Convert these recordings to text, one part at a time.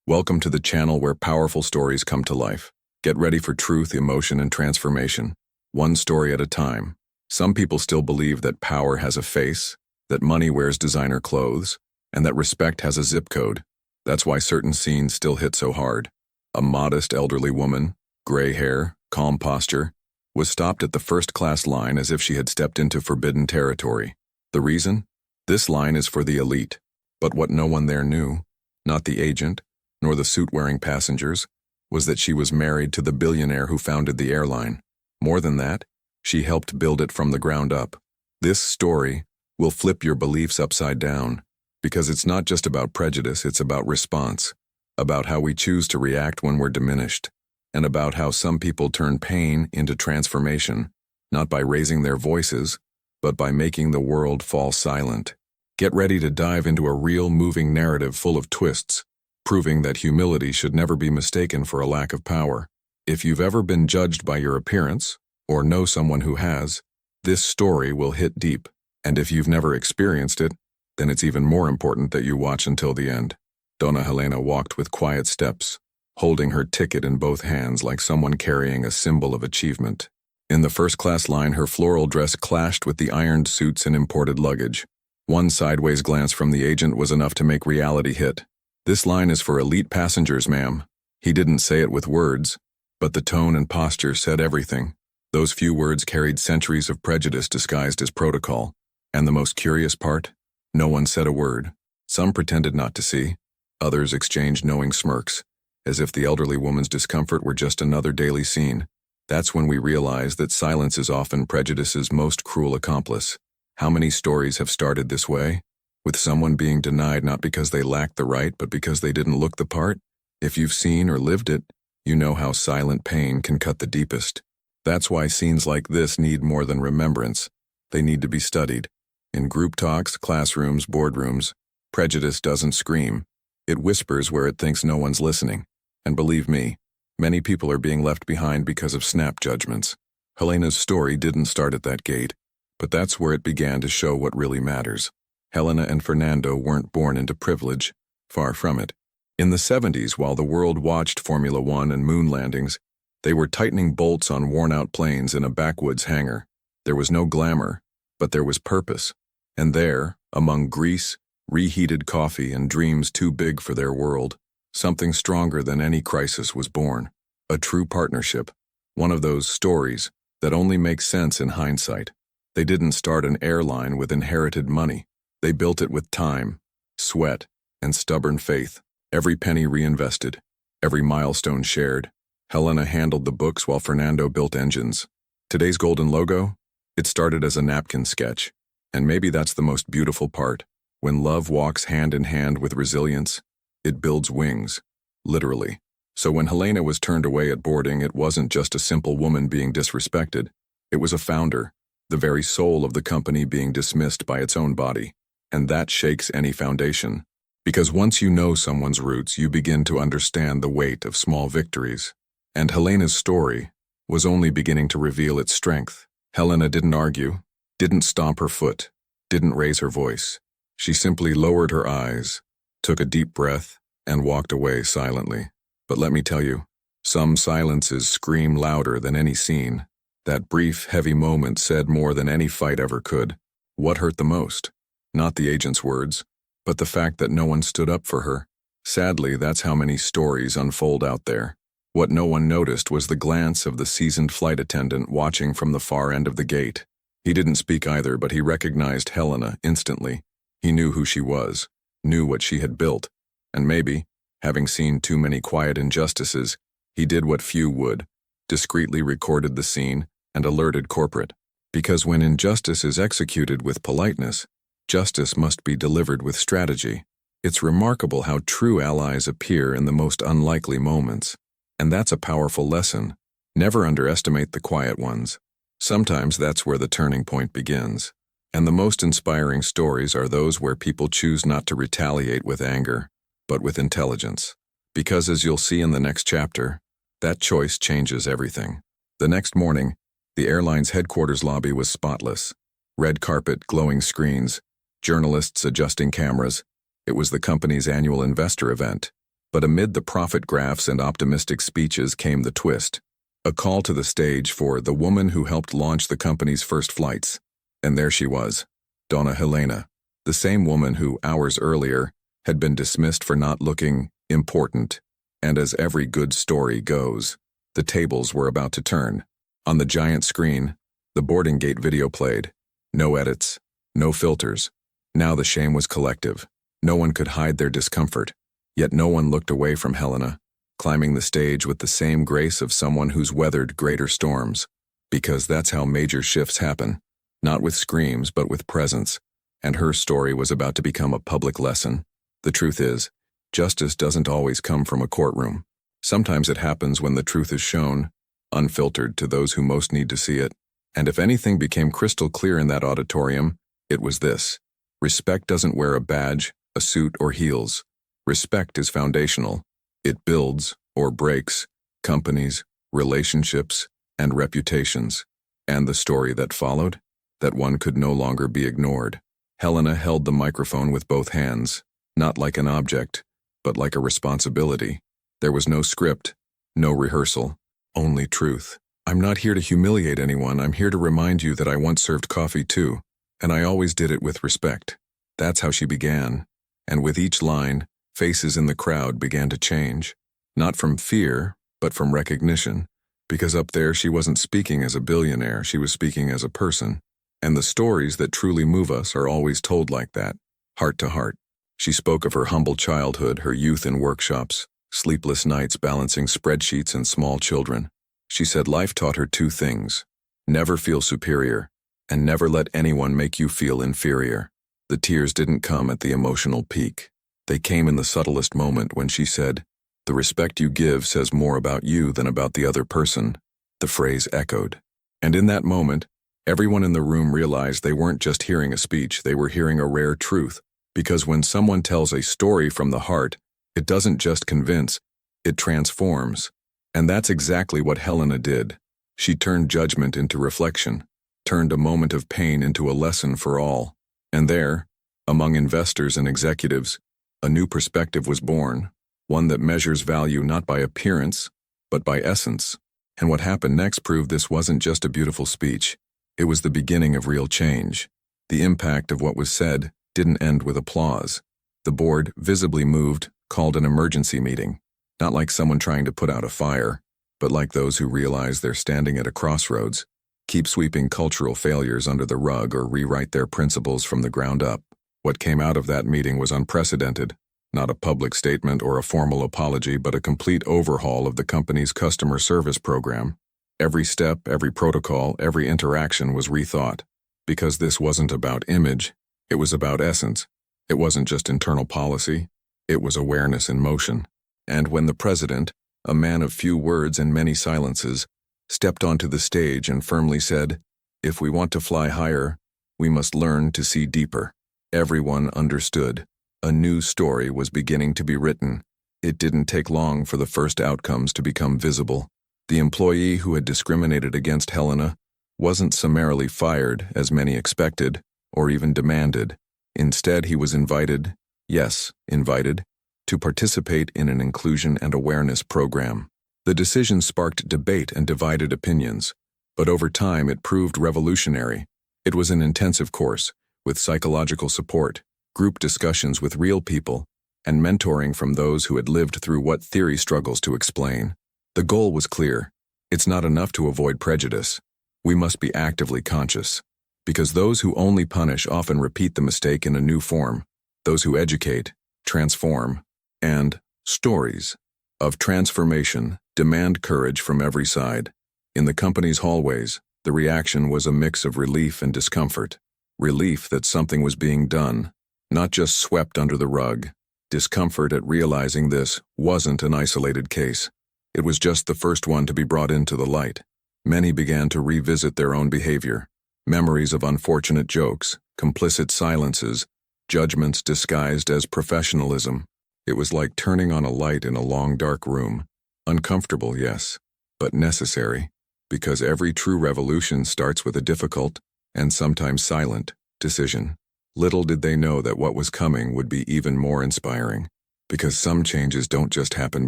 Welcome to the channel where powerful stories come to life. Get ready for truth, emotion, and transformation, one story at a time. Some people still believe that power has a face, that money wears designer clothes, and that respect has a zip code. That's why certain scenes still hit so hard. A modest elderly woman, gray hair, calm posture, was stopped at the first-class line as if she had stepped into forbidden territory. The reason? This line is for the elite. But what no one there knew, not the agent, nor the suit-wearing passengers, was that she was married to the billionaire who founded the airline. More than that, she helped build it from the ground up. This story will flip your beliefs upside down, because it's not just about prejudice, it's about response, about how we choose to react when we're diminished, and about how some people turn pain into transformation, not by raising their voices, but by making the world fall silent. Get ready to dive into a real moving narrative full of twists, proving that humility should never be mistaken for a lack of power. If you've ever been judged by your appearance, or know someone who has, this story will hit deep. And if you've never experienced it, then it's even more important that you watch until the end. Dona Helena walked with quiet steps, holding her ticket in both hands like someone carrying a symbol of achievement. In the first-class line, her floral dress clashed with the ironed suits and imported luggage. One sideways glance from the agent was enough to make reality hit. "This line is for elite passengers, ma'am." He didn't say it with words, but the tone and posture said everything. Those few words carried centuries of prejudice disguised as protocol. And the most curious part? No one said a word. Some pretended not to see. Others exchanged knowing smirks, as if the elderly woman's discomfort were just another daily scene. That's when we realize that silence is often prejudice's most cruel accomplice. How many stories have started this way? With someone being denied not because they lacked the right, but because they didn't look the part? If you've seen or lived it, you know how silent pain can cut the deepest. That's why scenes like this need more than remembrance. They need to be studied. In group talks, classrooms, boardrooms, prejudice doesn't scream. It whispers where it thinks no one's listening. And believe me, many people are being left behind because of snap judgments. Helena's story didn't start at that gate, but that's where it began to show what really matters. Helena and Fernando weren't born into privilege, far from it. In the 70s, while the world watched Formula One and moon landings, they were tightening bolts on worn-out planes in a backwoods hangar. There was no glamour, but there was purpose. And there, among grease, reheated coffee, and dreams too big for their world, something stronger than any crisis was born. A true partnership. One of those stories that only make sense in hindsight. They didn't start an airline with inherited money. They built it with time, sweat, and stubborn faith. Every penny reinvested, every milestone shared. Helena handled the books while Fernando built engines. Today's golden logo? It started as a napkin sketch. And maybe that's the most beautiful part. When love walks hand in hand with resilience, it builds wings, literally. So when Helena was turned away at boarding, it wasn't just a simple woman being disrespected. It was a founder, the very soul of the company being dismissed by its own body. And that shakes any foundation. Because once you know someone's roots, you begin to understand the weight of small victories. And Helena's story was only beginning to reveal its strength. Helena didn't argue, didn't stomp her foot, didn't raise her voice. She simply lowered her eyes, took a deep breath, and walked away silently. But let me tell you, some silences scream louder than any scene. That brief, heavy moment said more than any fight ever could. What hurt the most? Not the agent's words, but the fact that no one stood up for her. Sadly, that's how many stories unfold out there. What no one noticed was the glance of the seasoned flight attendant watching from the far end of the gate. He didn't speak either, but he recognized Helena instantly. He knew who she was, knew what she had built, and maybe, having seen too many quiet injustices, he did what few would, discreetly recorded the scene and alerted corporate. Because when injustice is executed with politeness, justice must be delivered with strategy. It's remarkable how true allies appear in the most unlikely moments. And that's a powerful lesson. Never underestimate the quiet ones. Sometimes that's where the turning point begins. And the most inspiring stories are those where people choose not to retaliate with anger, but with intelligence. Because as you'll see in the next chapter, that choice changes everything. The next morning, the airline's headquarters lobby was spotless. Red carpet, glowing screens, journalists adjusting cameras. It was the company's annual investor event. But amid the profit graphs and optimistic speeches came the twist. A call to the stage for the woman who helped launch the company's first flights. And there she was, Dona Helena, the same woman who, hours earlier, had been dismissed for not looking important. And as every good story goes, the tables were about to turn. On the giant screen, the boarding gate video played. No edits, no filters. Now the shame was collective. No one could hide their discomfort. Yet no one looked away from Helena, climbing the stage with the same grace of someone who's weathered greater storms. Because that's how major shifts happen. Not with screams, but with presence. And her story was about to become a public lesson. The truth is, justice doesn't always come from a courtroom. Sometimes it happens when the truth is shown, unfiltered to those who most need to see it. And if anything became crystal clear in that auditorium, it was this. Respect doesn't wear a badge, a suit, or heels. Respect is foundational. It builds, or breaks, companies, relationships, and reputations. And the story that followed? That one could no longer be ignored. Helena held the microphone with both hands, not like an object, but like a responsibility. There was no script, no rehearsal, only truth. I'm not here to humiliate anyone, I'm here to remind you that I once served coffee too, and I always did it with respect. That's how she began. And with each line, faces in the crowd began to change. Not from fear, but from recognition. Because up there she wasn't speaking as a billionaire, she was speaking as a person. And the stories that truly move us are always told like that, heart to heart. She spoke of her humble childhood, her youth in workshops, sleepless nights balancing spreadsheets and small children. She said life taught her two things: never feel superior, and never let anyone make you feel inferior. The tears didn't come at the emotional peak. They came in the subtlest moment when she said, "The respect you give says more about you than about the other person." The phrase echoed. And in that moment, everyone in the room realized they weren't just hearing a speech, they were hearing a rare truth. Because when someone tells a story from the heart, it doesn't just convince, it transforms. And that's exactly what Helena did. She turned judgment into reflection, turned a moment of pain into a lesson for all. And there, among investors and executives, a new perspective was born, one that measures value not by appearance, but by essence. And what happened next proved this wasn't just a beautiful speech. It was the beginning of real change. The impact of what was said didn't end with applause. The board, visibly moved, called an emergency meeting, not like someone trying to put out a fire, but like those who realize they're standing at a crossroads, keep sweeping cultural failures under the rug or rewrite their principles from the ground up. What came out of that meeting was unprecedented, not a public statement or a formal apology, but a complete overhaul of the company's customer service program. Every step, every protocol, every interaction was rethought, because this wasn't about image, it was about essence. It wasn't just internal policy, it was awareness in motion. And when the president, a man of few words and many silences, stepped onto the stage and firmly said, "If we want to fly higher, we must learn to see deeper," everyone understood. A new story was beginning to be written. It didn't take long for the first outcomes to become visible. The employee who had discriminated against Helena wasn't summarily fired, as many expected, or even demanded. Instead, he was invited, yes, invited, to participate in an inclusion and awareness program. The decision sparked debate and divided opinions, but over time it proved revolutionary. It was an intensive course, with psychological support, group discussions with real people, and mentoring from those who had lived through what theory struggles to explain. The goal was clear. It's not enough to avoid prejudice. We must be actively conscious. Because those who only punish often repeat the mistake in a new form. Those who educate, transform, and stories of transformation demand courage from every side. In the company's hallways, the reaction was a mix of relief and discomfort. Relief that something was being done, not just swept under the rug. Discomfort at realizing this wasn't an isolated case. It was just the first one to be brought into the light. Many began to revisit their own behavior. Memories of unfortunate jokes, complicit silences, judgments disguised as professionalism. It was like turning on a light in a long dark room. Uncomfortable, yes, but necessary, because every true revolution starts with a difficult, and sometimes silent, decision. Little did they know that what was coming would be even more inspiring. Because some changes don't just happen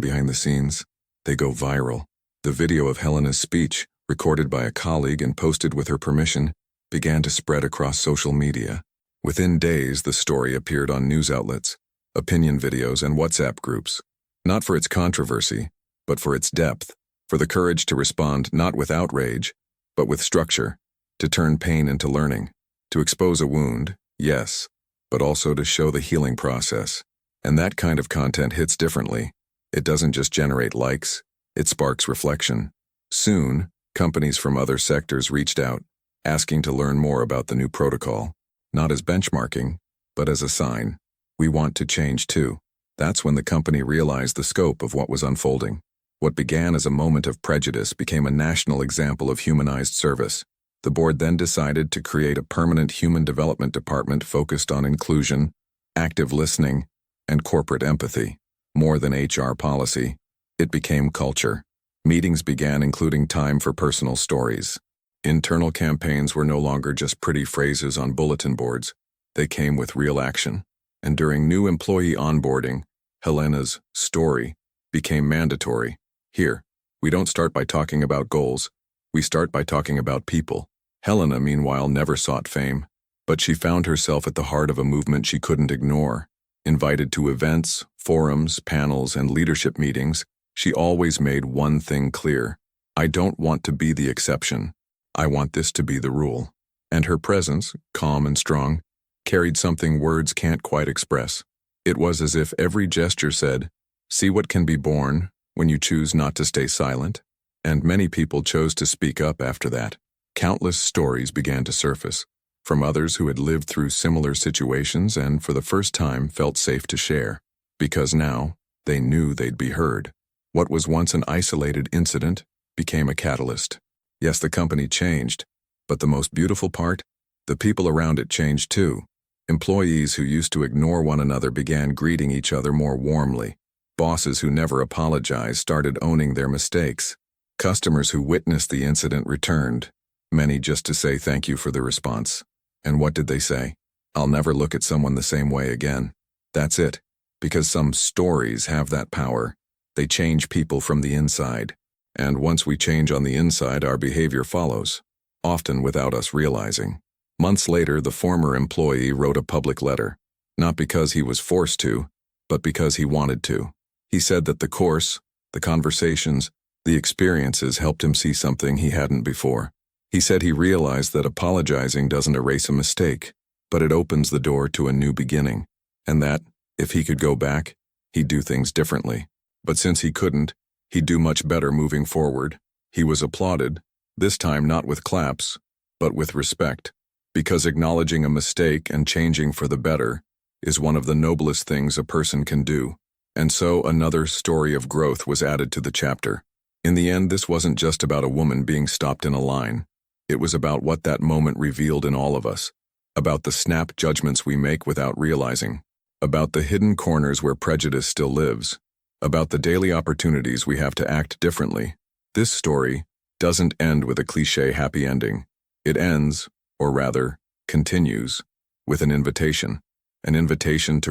behind the scenes, they go viral. The video of Helena's speech, recorded by a colleague and posted with her permission, began to spread across social media. Within days, the story appeared on news outlets, opinion videos, and WhatsApp groups. Not for its controversy, but for its depth, for the courage to respond not with outrage, but with structure, to turn pain into learning, to expose a wound, yes, but also to show the healing process. And that kind of content hits differently. It doesn't just generate likes, it sparks reflection. Soon, companies from other sectors reached out, asking to learn more about the new protocol, not as benchmarking, but as a sign. We want to change too. That's when the company realized the scope of what was unfolding. What began as a moment of prejudice became a national example of humanized service. The board then decided to create a permanent human development department focused on inclusion, active listening, and corporate empathy. More than HR policy, it became culture. Meetings began including time for personal stories. Internal campaigns were no longer just pretty phrases on bulletin boards. They came with real action. And during new employee onboarding, Helena's story became mandatory. Here, we don't start by talking about goals. We start by talking about people. Helena, meanwhile, never sought fame, but she found herself at the heart of a movement she couldn't ignore. Invited to events, forums, panels, and leadership meetings, she always made one thing clear: I don't want to be the exception. I want this to be the rule. And her presence, calm and strong, carried something words can't quite express. It was as if every gesture said, see what can be born when you choose not to stay silent. And many people chose to speak up after that. Countless stories began to surface, from others who had lived through similar situations and for the first time felt safe to share, because now they knew they'd be heard. What was once an isolated incident became a catalyst. Yes, the company changed, but the most beautiful part? The people around it changed too. Employees who used to ignore one another began greeting each other more warmly. Bosses who never apologized started owning their mistakes. Customers who witnessed the incident returned, many just to say thank you for the response. And what did they say? I'll never look at someone the same way again. That's it. Because some stories have that power. They change people from the inside. And once we change on the inside, our behavior follows, often without us realizing. Months later, the former employee wrote a public letter, not because he was forced to, but because he wanted to. He said that the course, the conversations, the experiences helped him see something he hadn't before. He said he realized that apologizing doesn't erase a mistake, but it opens the door to a new beginning, and that, if he could go back, he'd do things differently. But since he couldn't, he'd do much better moving forward. He was applauded, this time not with claps, but with respect, because acknowledging a mistake and changing for the better is one of the noblest things a person can do. And so another story of growth was added to the chapter. In the end, this wasn't just about a woman being stopped in a line. It was about what that moment revealed in all of us, about the snap judgments we make without realizing, about the hidden corners where prejudice still lives, about the daily opportunities we have to act differently. This story doesn't end with a cliché happy ending. It ends, or rather, continues, with an invitation to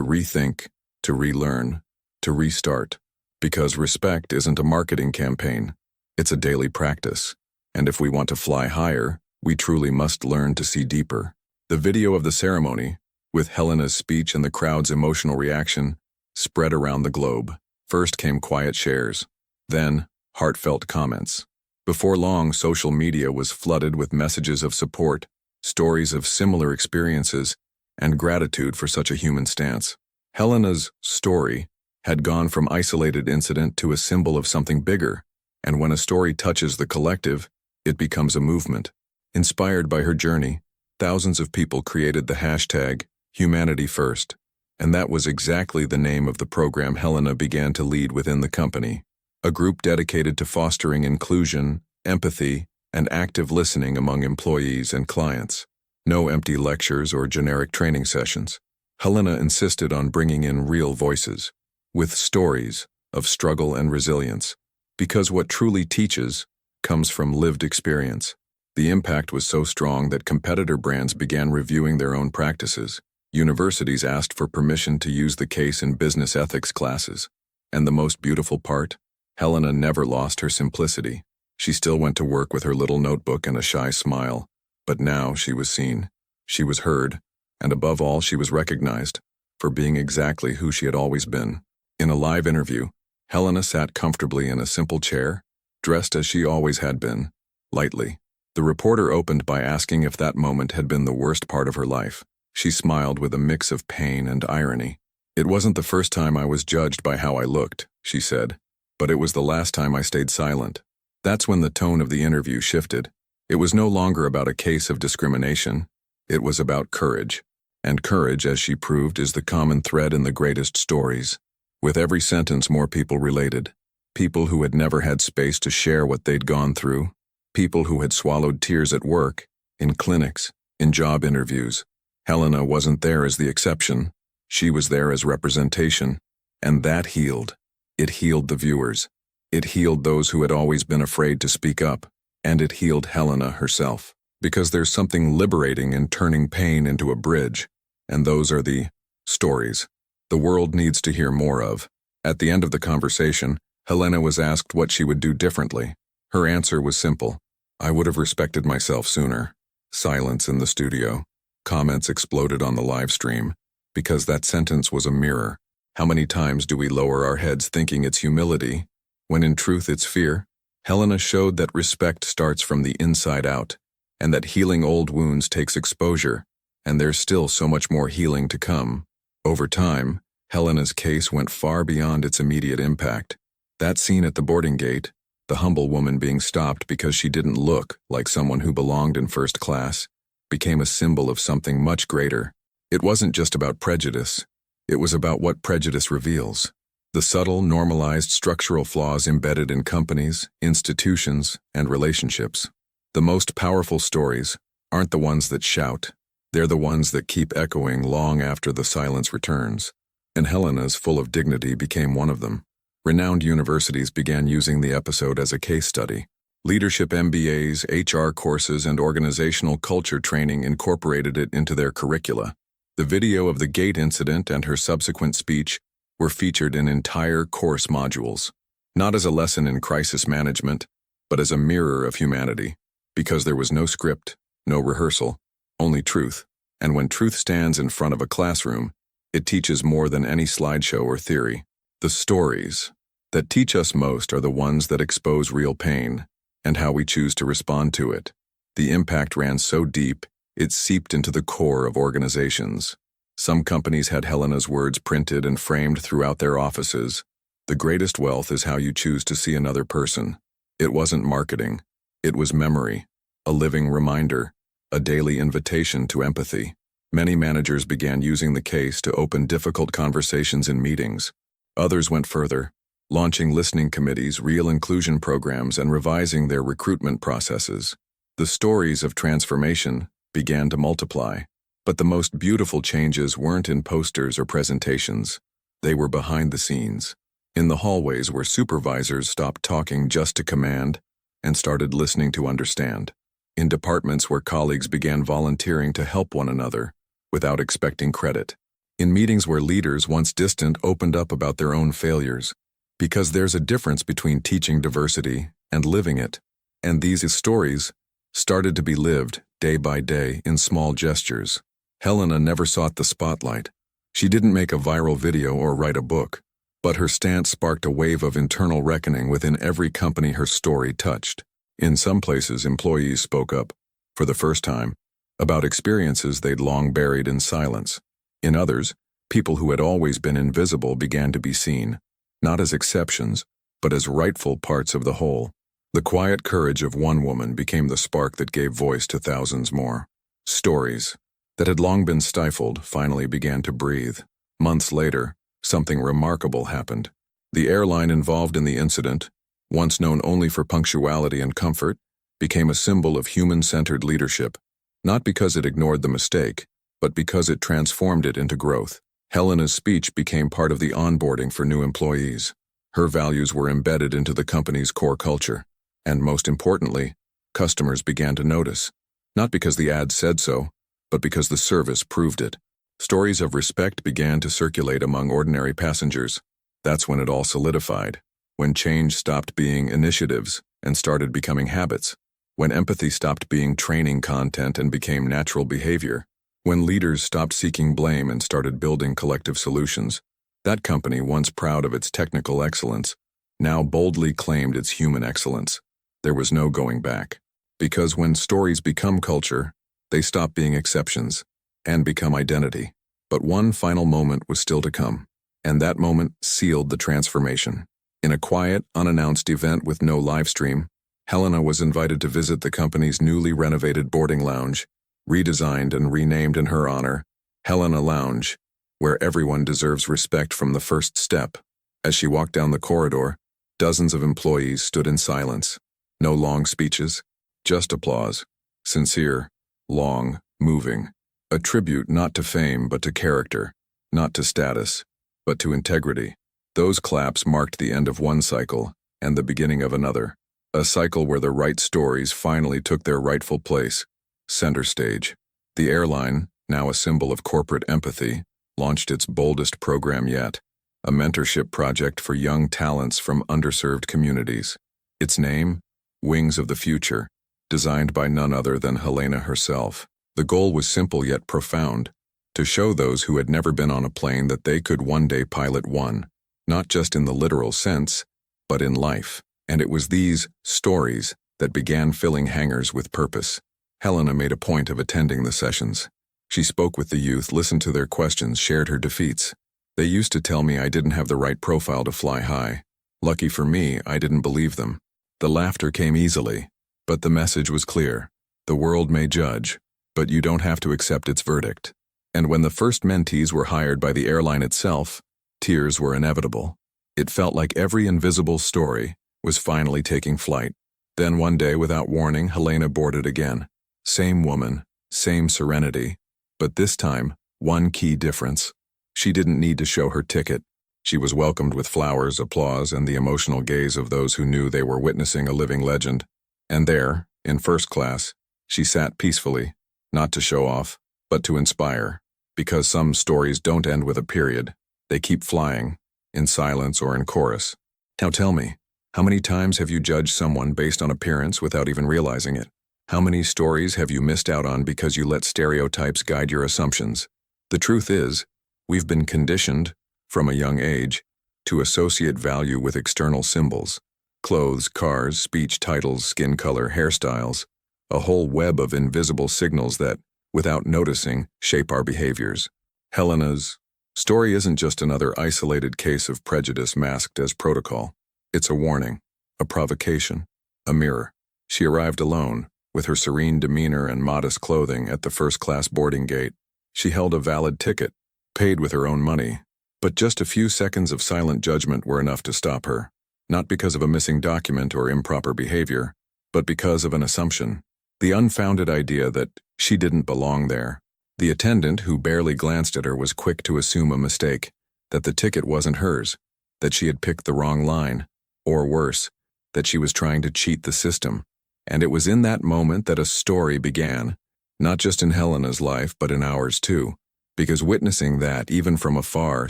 rethink, to relearn, to restart. Because respect isn't a marketing campaign, it's a daily practice. And if we want to fly higher, we truly must learn to see deeper. The video of the ceremony, with Helena's speech and the crowd's emotional reaction, spread around the globe. First came quiet shares, then heartfelt comments. Before long, social media was flooded with messages of support, stories of similar experiences, and gratitude for such a human stance. Helena's story had gone from isolated incident to a symbol of something bigger, and when a story touches the collective, it becomes a movement. Inspired by her journey, thousands of people created the hashtag #HumanityFirst, and that was exactly the name of the program Helena began to lead within the company, a group dedicated to fostering inclusion, empathy, and active listening among employees and clients. No empty lectures or generic training sessions. Helena insisted on bringing in real voices, with stories of struggle and resilience, because what truly teaches comes from lived experience. The impact was so strong that competitor brands began reviewing their own practices. Universities asked for permission to use the case in business ethics classes. And the most beautiful part? Helena never lost her simplicity. She still went to work with her little notebook and a shy smile. But now she was seen. She was heard. And above all, she was recognized for being exactly who she had always been. In a live interview, Helena sat comfortably in a simple chair, dressed as she always had been, lightly. The reporter opened by asking if that moment had been the worst part of her life. She smiled with a mix of pain and irony. "It wasn't the first time I was judged by how I looked," she said, "but it was the last time I stayed silent." That's when the tone of the interview shifted. It was no longer about a case of discrimination. It was about courage. And courage, as she proved, is the common thread in the greatest stories. With every sentence, more people related. People who had never had space to share what they'd gone through. People who had swallowed tears at work, in clinics, in job interviews. Helena wasn't there as the exception. She was there as representation. And that healed. It healed the viewers. It healed those who had always been afraid to speak up. And it healed Helena herself. Because there's something liberating in turning pain into a bridge. And those are the stories the world needs to hear more of. At the end of the conversation, Helena was asked what she would do differently. Her answer was simple. "I would have respected myself sooner." Silence in the studio. Comments exploded on the live stream. Because that sentence was a mirror. How many times do we lower our heads thinking it's humility, when in truth it's fear? Helena showed that respect starts from the inside out, and that healing old wounds takes exposure, and there's still so much more healing to come. Over time, Helena's case went far beyond its immediate impact. That scene at the boarding gate, the humble woman being stopped because she didn't look like someone who belonged in first class, became a symbol of something much greater. It wasn't just about prejudice. It was about what prejudice reveals. The subtle, normalized structural flaws embedded in companies, institutions, and relationships. The most powerful stories aren't the ones that shout. They're the ones that keep echoing long after the silence returns. And Helena's, full of dignity, became one of them. Renowned universities began using the episode as a case study. Leadership MBAs, HR courses, and organizational culture training incorporated it into their curricula. The video of the gate incident and her subsequent speech were featured in entire course modules, not as a lesson in crisis management, but as a mirror of humanity, because there was no script, no rehearsal, only truth. And when truth stands in front of a classroom, it teaches more than any slideshow or theory. The stories that teach us most are the ones that expose real pain and how we choose to respond to it. The impact ran so deep, it seeped into the core of organizations. Some companies had Helena's words printed and framed throughout their offices. The greatest wealth is how you choose to see another person. It wasn't marketing. It was memory, a living reminder, a daily invitation to empathy. Many managers began using the case to open difficult conversations in meetings. Others went further, launching listening committees, real inclusion programs, and revising their recruitment processes. The stories of transformation began to multiply. But the most beautiful changes weren't in posters or presentations. They were behind the scenes, in the hallways where supervisors stopped talking just to command and started listening to understand. In departments where colleagues began volunteering to help one another without expecting credit. In meetings where leaders, once distant, opened up about their own failures. Because there's a difference between teaching diversity and living it. And these stories started to be lived day by day in small gestures. Helena never sought the spotlight. She didn't make a viral video or write a book, but her stance sparked a wave of internal reckoning within every company her story touched. In some places, employees spoke up, for the first time, about experiences they'd long buried in silence. In others, people who had always been invisible began to be seen, not as exceptions, but as rightful parts of the whole. The quiet courage of one woman became the spark that gave voice to thousands more. Stories that had long been stifled finally began to breathe. Months later, something remarkable happened. The airline involved in the incident, once known only for punctuality and comfort, became a symbol of human-centered leadership, not because it ignored the mistake, but because it transformed it into growth. Helena's speech became part of the onboarding for new employees. Her values were embedded into the company's core culture. And most importantly, customers began to notice, not because the ad said so, but because the service proved it. Stories of respect began to circulate among ordinary passengers. That's when it all solidified, when change stopped being initiatives and started becoming habits, when empathy stopped being training content and became natural behavior, when leaders stopped seeking blame and started building collective solutions. That company, once proud of its technical excellence, now boldly claimed its human excellence. There was no going back. Because when stories become culture, they stop being exceptions and become identity. But one final moment was still to come, and that moment sealed the transformation. In a quiet, unannounced event with no live stream, Helena was invited to visit the company's newly renovated boarding lounge, redesigned and renamed in her honor, Helena Lounge, where everyone deserves respect from the first step. As she walked down the corridor, dozens of employees stood in silence. No long speeches, just applause. Sincere, long, moving. A tribute not to fame but to character, not to status, but to integrity. Those claps marked the end of one cycle and the beginning of another. A cycle where the right stories finally took their rightful place, center stage. The airline, now a symbol of corporate empathy, launched its boldest program yet, a mentorship project for young talents from underserved communities. Its name, Wings of the Future, designed by none other than Helena herself. The goal was simple yet profound, to show those who had never been on a plane that they could one day pilot one, not just in the literal sense, but in life. And it was these stories that began filling hangars with purpose. Helena made a point of attending the sessions. She spoke with the youth, listened to their questions, shared her defeats. They used to tell me I didn't have the right profile to fly high. Lucky for me, I didn't believe them. The laughter came easily, but the message was clear. The world may judge, but you don't have to accept its verdict. And when the first mentees were hired by the airline itself, tears were inevitable. It felt like every invisible story was finally taking flight. Then one day, without warning, Helena boarded again. Same woman, same serenity, but this time, one key difference. She didn't need to show her ticket. She was welcomed with flowers, applause, and the emotional gaze of those who knew they were witnessing a living legend. And there, in first class, she sat peacefully, not to show off, but to inspire. Because some stories don't end with a period. They keep flying, in silence or in chorus. Now tell me, how many times have you judged someone based on appearance without even realizing it? How many stories have you missed out on because you let stereotypes guide your assumptions? The truth is, we've been conditioned, from a young age, to associate value with external symbols. Clothes, cars, speech titles, skin color, hairstyles. A whole web of invisible signals that, without noticing, shape our behaviors. Helena's story isn't just another isolated case of prejudice masked as protocol. It's a warning, a provocation, a mirror. She arrived alone, with her serene demeanor and modest clothing at the first-class boarding gate. She held a valid ticket, paid with her own money. But just a few seconds of silent judgment were enough to stop her, not because of a missing document or improper behavior, but because of an assumption. The unfounded idea that she didn't belong there. The attendant, who barely glanced at her, was quick to assume a mistake, that the ticket wasn't hers, that she had picked the wrong line, or worse, that she was trying to cheat the system. And it was in that moment that a story began, not just in Helena's life, but in ours too, because witnessing that, even from afar,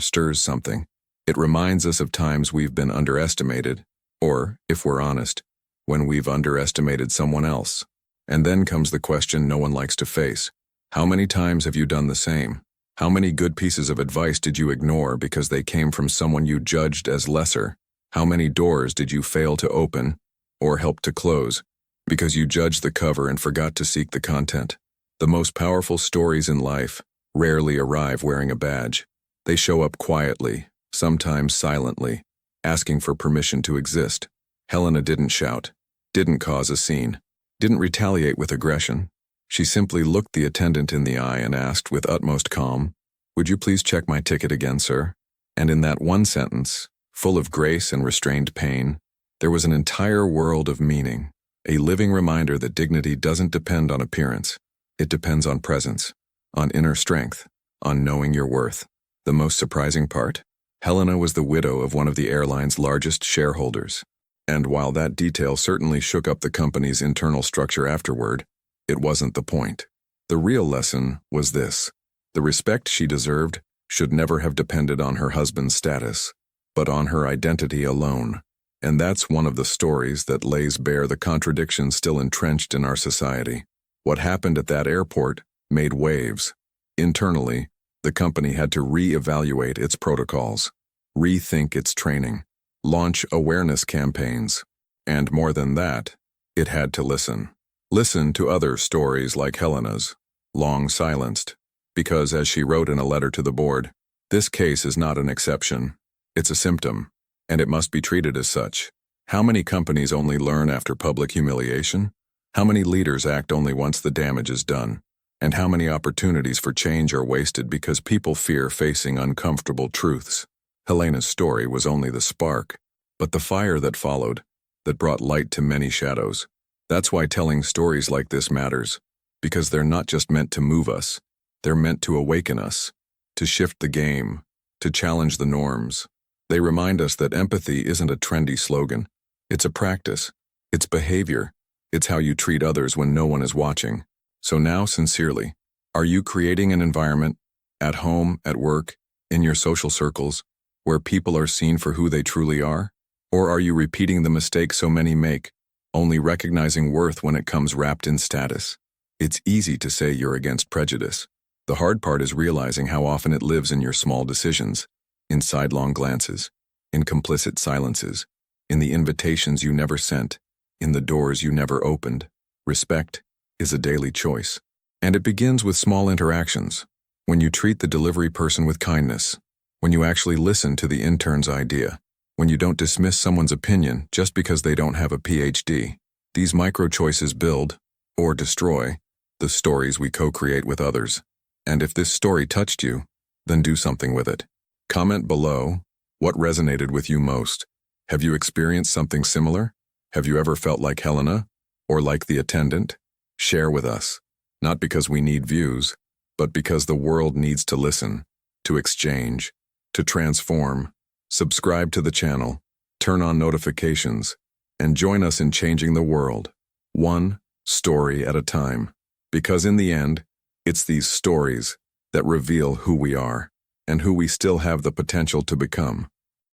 stirs something. It reminds us of times we've been underestimated, or, if we're honest, when we've underestimated someone else. And then comes the question no one likes to face. How many times have you done the same? How many good pieces of advice did you ignore because they came from someone you judged as lesser? How many doors did you fail to open, or help to close, because you judged the cover and forgot to seek the content? The most powerful stories in life rarely arrive wearing a badge. They show up quietly, sometimes silently, asking for permission to exist. Helena didn't shout, didn't cause a scene, didn't retaliate with aggression. She simply looked the attendant in the eye and asked with utmost calm, "Would you please check my ticket again, sir?" And in that one sentence, full of grace and restrained pain, there was an entire world of meaning, a living reminder that dignity doesn't depend on appearance. It depends on presence, on inner strength, on knowing your worth. The most surprising part, Helena was the widow of one of the airline's largest shareholders. And while that detail certainly shook up the company's internal structure afterward, it wasn't the point. The real lesson was this. The respect she deserved should never have depended on her husband's status, but on her identity alone. And that's one of the stories that lays bare the contradictions still entrenched in our society. What happened at that airport made waves. Internally, the company had to reevaluate its protocols, rethink its training, launch awareness campaigns, and more than that, it had to listen. Listen to other stories like Helena's, long silenced, because as she wrote in a letter to the board, this case is not an exception, it's a symptom, and it must be treated as such. How many companies only learn after public humiliation? How many leaders act only once the damage is done? And how many opportunities for change are wasted because people fear facing uncomfortable truths? Helena's story was only the spark, but the fire that followed, that brought light to many shadows. That's why telling stories like this matters, because they're not just meant to move us, they're meant to awaken us, to shift the game, to challenge the norms. They remind us that empathy isn't a trendy slogan. It's a practice. It's behavior. It's how you treat others when no one is watching. So now, sincerely, are you creating an environment, at home, at work, in your social circles, where people are seen for who they truly are? Or are you repeating the mistake so many make, only recognizing worth when it comes wrapped in status? It's easy to say you're against prejudice. The hard part is realizing how often it lives in your small decisions, in sidelong glances, in complicit silences, in the invitations you never sent, in the doors you never opened. Respect is a daily choice. And it begins with small interactions. When you treat the delivery person with kindness, when you actually listen to the intern's idea, when you don't dismiss someone's opinion just because they don't have a PhD. These micro-choices build, or destroy, the stories we co-create with others. And if this story touched you, then do something with it. Comment below what resonated with you most. Have you experienced something similar? Have you ever felt like Helena, or like the attendant? Share with us, not because we need views, but because the world needs to listen, to exchange, to transform. Subscribe to the channel, turn on notifications, and join us in changing the world, one story at a time. Because in the end, it's these stories that reveal who we are and who we still have the potential to become.